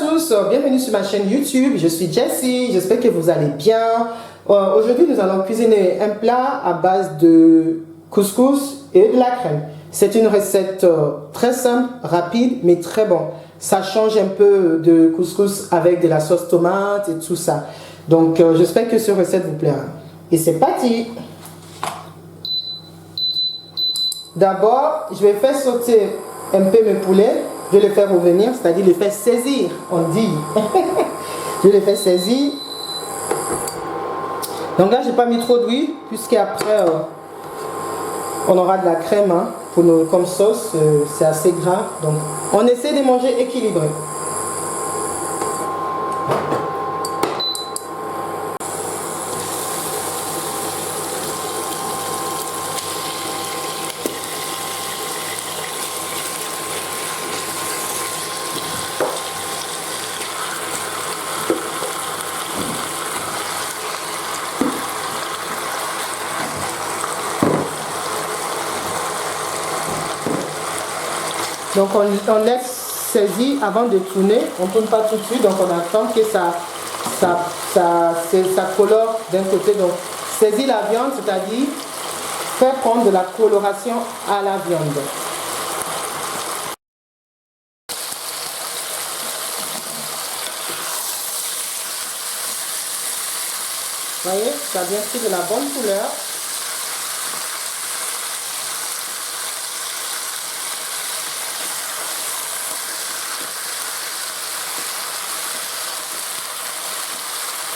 tous, bienvenue sur ma chaîne YouTube, je suis Jessie, j'espère que vous allez bien. Aujourd'hui nous allons cuisiner un plat à base de couscous et de la crème. C'est une recette très simple, rapide mais très bon. Ça change un peu de couscous avec de la sauce tomate et tout ça. Donc j'espère que cette recette vous plaira. Et c'est parti! D'abord, je vais faire sauter un peu mes poulets. Je vais les faire revenir, c'est-à-dire les faire saisir, on dit. Je vais les faire saisir. Donc là, je n'ai pas mis trop d'huile, puisqu'après, on aura de la crème hein, comme sauce. C'est assez gras. Donc, on essaie de manger équilibré. Donc on laisse saisir avant de tourner, on ne tourne pas tout de suite, donc on attend que ça colore d'un côté. Donc saisir la viande, c'est-à-dire faire prendre de la coloration à la viande. Vous voyez, ça a bien pris de la bonne couleur.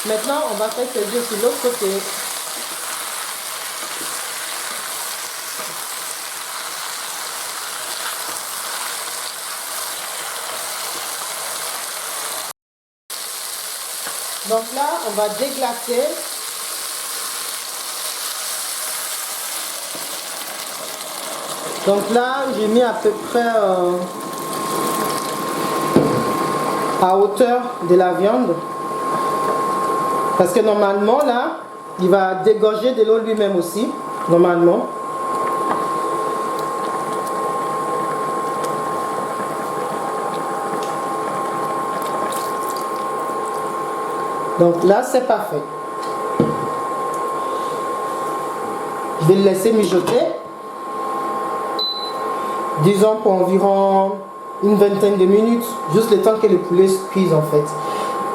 Maintenant, on va faire saisir sur l'autre côté. Donc là, on va déglacer. Donc là, j'ai mis à peu près à hauteur de la viande. Parce que normalement, là, il va dégorger de l'eau lui-même aussi, normalement. Donc là, c'est parfait. Je vais le laisser mijoter. Disons pour environ une vingtaine de minutes, juste le temps que le poulet se cuise en fait.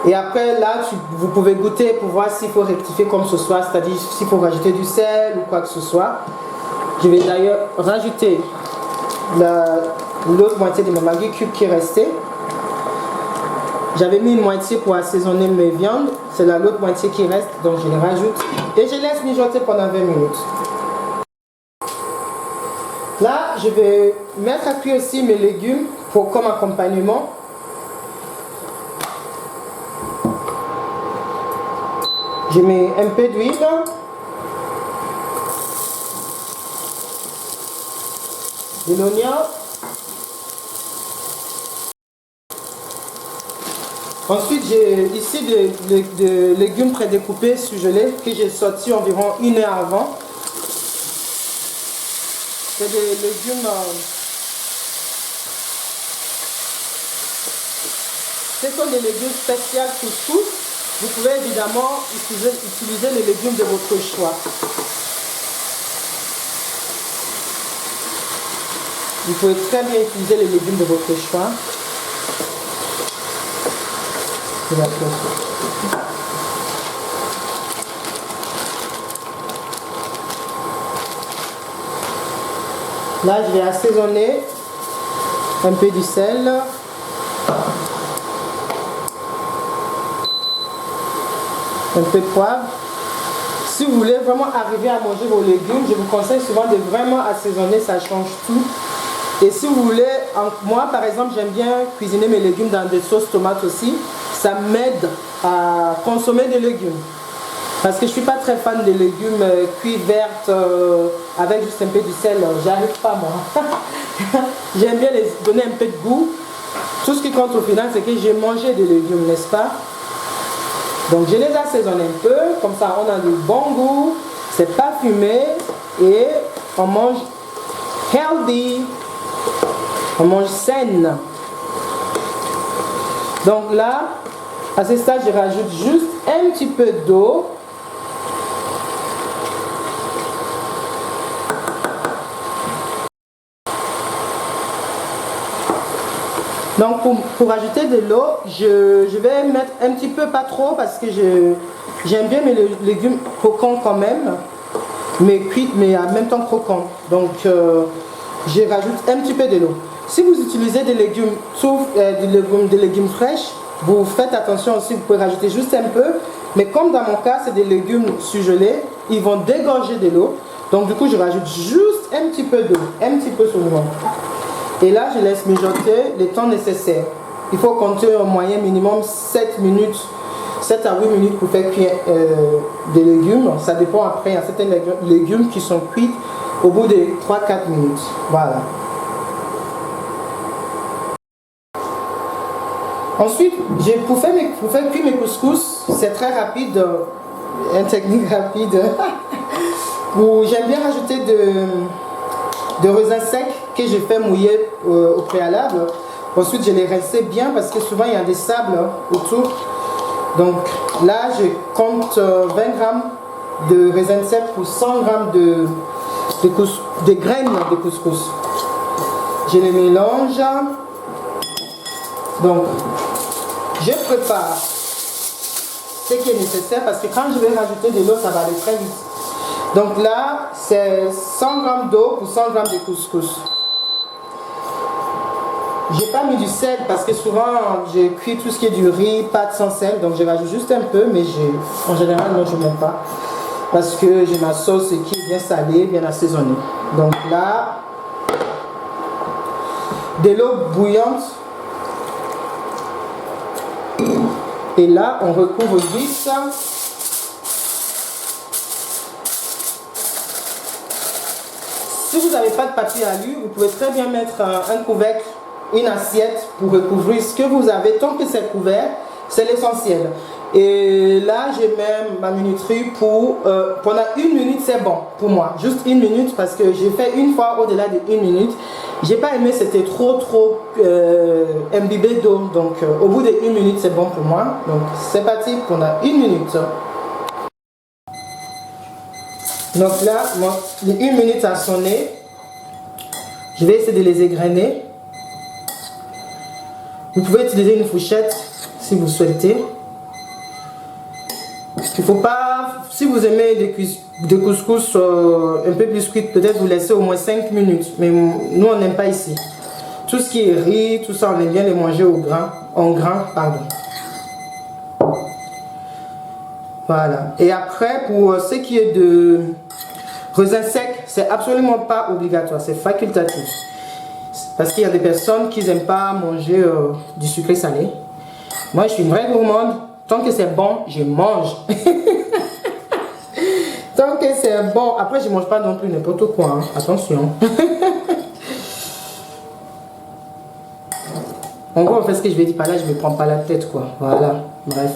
Et après, là, vous pouvez goûter pour voir s'il faut rectifier comme ce soit, c'est-à-dire s'il faut rajouter du sel ou quoi que ce soit. Je vais d'ailleurs rajouter l'autre moitié de ma Maggi cube qui restait. J'avais mis une moitié pour assaisonner mes viandes. C'est l'autre moitié qui reste, donc je les rajoute. Et je laisse mijoter pendant 20 minutes. Là, je vais mettre à cuire aussi mes légumes comme accompagnement. Je mets un peu d'huile, de l'oignon, ensuite j'ai ici des légumes prédécoupés surgelés que j'ai sortis environ 1 heure avant. C'est des légumes, ce sont des légumes spéciaux couscous. Vous pouvez évidemment utiliser les légumes de votre choix. Vous pouvez très bien utiliser les légumes de votre choix. Là, je vais assaisonner un peu du sel. Un peu de poivre. Si vous voulez vraiment arriver à manger vos légumes, je vous conseille souvent de vraiment assaisonner, ça change tout. Et si vous voulez, moi par exemple, j'aime bien cuisiner mes légumes dans des sauces tomates aussi. Ça m'aide à consommer des légumes. Parce que je ne suis pas très fan des légumes cuits vertes avec juste un peu du sel. J'arrive pas moi. J'aime bien les donner un peu de goût. Tout ce qui compte au final, c'est que j'ai mangé des légumes, n'est-ce pas? Donc je les assaisonne un peu, comme ça on a du bon goût, c'est pas fumé et on mange healthy, on mange saine. Donc là, à ce stade, je rajoute juste un petit peu d'eau. Donc pour ajouter de l'eau, je vais mettre un petit peu, pas trop, parce que j'aime bien mes légumes croquants quand même, mais cuits, mais en même temps croquants. Donc je rajoute un petit peu de l'eau. Si vous utilisez des légumes, des légumes fraîches, vous faites attention aussi, vous pouvez rajouter juste un peu. Mais comme dans mon cas, c'est des légumes surgelés, ils vont dégorger de l'eau. Donc du coup, je rajoute juste un petit peu d'eau, un petit peu seulement. Et là, je laisse mijoter le temps nécessaire. Il faut compter en moyenne minimum 7 minutes, 7 à 8 minutes pour faire cuire des légumes. Ça dépend après, il y a certains légumes qui sont cuits au bout de 3-4 minutes. Voilà. Ensuite, pour faire cuire mes couscous, c'est très rapide, une technique rapide. J'aime bien rajouter de raisins secs que je fais mouiller au préalable. Ensuite, je les rince bien parce que souvent il y a des sables autour. Donc là, je compte 20 grammes de raisins secs pour 100 grammes de graines de couscous. Je les mélange. Donc, je prépare ce qui est nécessaire parce que quand je vais rajouter de l'eau, ça va aller très vite. Donc là, c'est 100 grammes d'eau pour 100 grammes de couscous. J'ai pas mis du sel parce que souvent, je cuis tout ce qui est du riz, pâtes sans sel. Donc je rajoute juste un peu, mais en général, non, je ne mets pas. Parce que j'ai ma sauce qui est bien salée, bien assaisonnée. Donc là, de l'eau bouillante. Et là, on recouvre vite. Si vous n'avez pas de papier alu, vous pouvez très bien mettre un couvercle, une assiette pour recouvrir ce que vous avez. Tant que c'est couvert, c'est l'essentiel. Et là, je mets ma minuterie pour... pendant 1 minute, c'est bon pour moi. Juste 1 minute parce que j'ai fait une fois au-delà de 1 minute. J'ai pas aimé, c'était trop imbibé d'eau. Donc, au bout de 1 minute, c'est bon pour moi. Donc, c'est parti pendant 1 minute. Donc là, les 1 minute a sonné. Je vais essayer de les égrener. Vous pouvez utiliser une fourchette si vous souhaitez. Il faut pas, si vous aimez des couscous un peu plus cuits, peut-être vous laissez au moins 5 minutes. Mais nous, on n'aime pas ici. Tout ce qui est riz, tout ça, on aime bien les manger en grain, pardon. Voilà. Et après, pour ce qui est de raisin sec, c'est absolument pas obligatoire, c'est facultatif. Parce qu'il y a des personnes qui n'aiment pas manger du sucré salé. Moi, je suis une vraie gourmande. Tant que c'est bon, je mange. Tant que c'est bon. Après, je ne mange pas non plus n'importe quoi. Hein. Attention. En gros, en fait, ce que je vais dire par là, je ne me prends pas la tête, quoi. Voilà. Bref.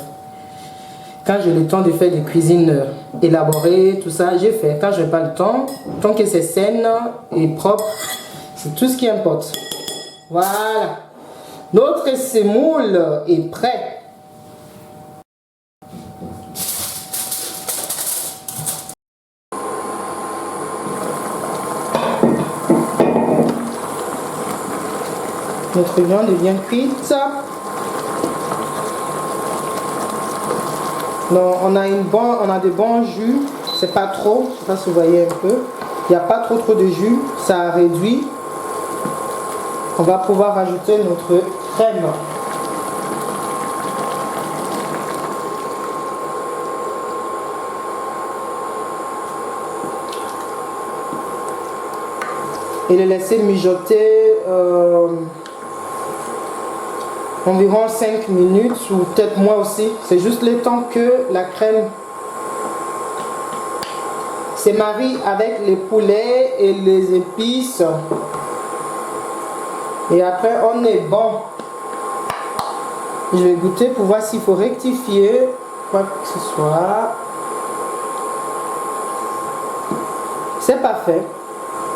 Quand j'ai le temps de faire des cuisines élaborées, tout ça, j'ai fait. Quand je n'ai pas le temps, tant que c'est sain et propre, c'est tout ce qui importe. Voilà. Notre semoule est prêt. Notre viande est bien cuite. Donc, on a de bons jus. C'est pas trop. Je ne sais pas si vous voyez un peu. Il n'y a pas trop de jus. Ça réduit. On va pouvoir rajouter notre crème. Et le laisser mijoter environ 5 minutes ou peut-être moins aussi. C'est juste le temps que la crème se marie avec les poulets et les épices. Et après, on est bon. Je vais goûter pour voir s'il faut rectifier quoi que ce soit. C'est parfait.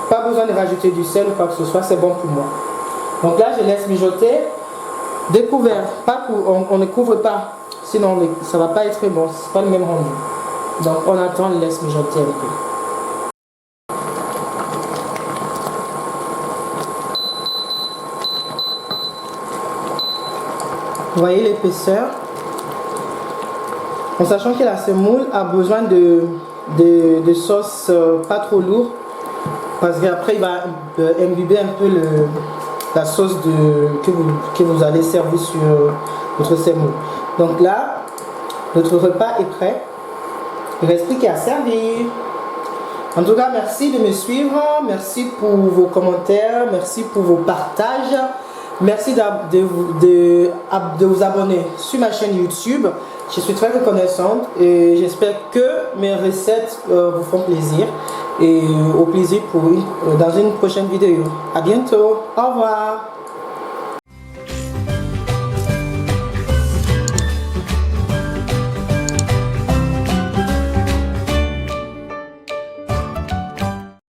Pas besoin de rajouter du sel ou quoi que ce soit, c'est bon pour moi. Donc là, je laisse mijoter. Découvert, pas on ne couvre pas, sinon ça va pas être très bon, c'est pas le même rendu. Donc on attend, on laisse mijoter un peu. Vous voyez l'épaisseur. En sachant que la semoule a besoin de sauce pas trop lourde, parce qu'après il va imbiber un peu la sauce que vous allez servir sur votre semoule. Donc là, notre repas est prêt. Il ne reste plus qu'à servir. En tout cas, merci de me suivre, merci pour vos commentaires, merci pour vos partages, merci de vous abonner sur ma chaîne YouTube. Je suis très reconnaissante et j'espère que mes recettes vous font plaisir. Et au plaisir dans une prochaine vidéo. À bientôt. Au revoir.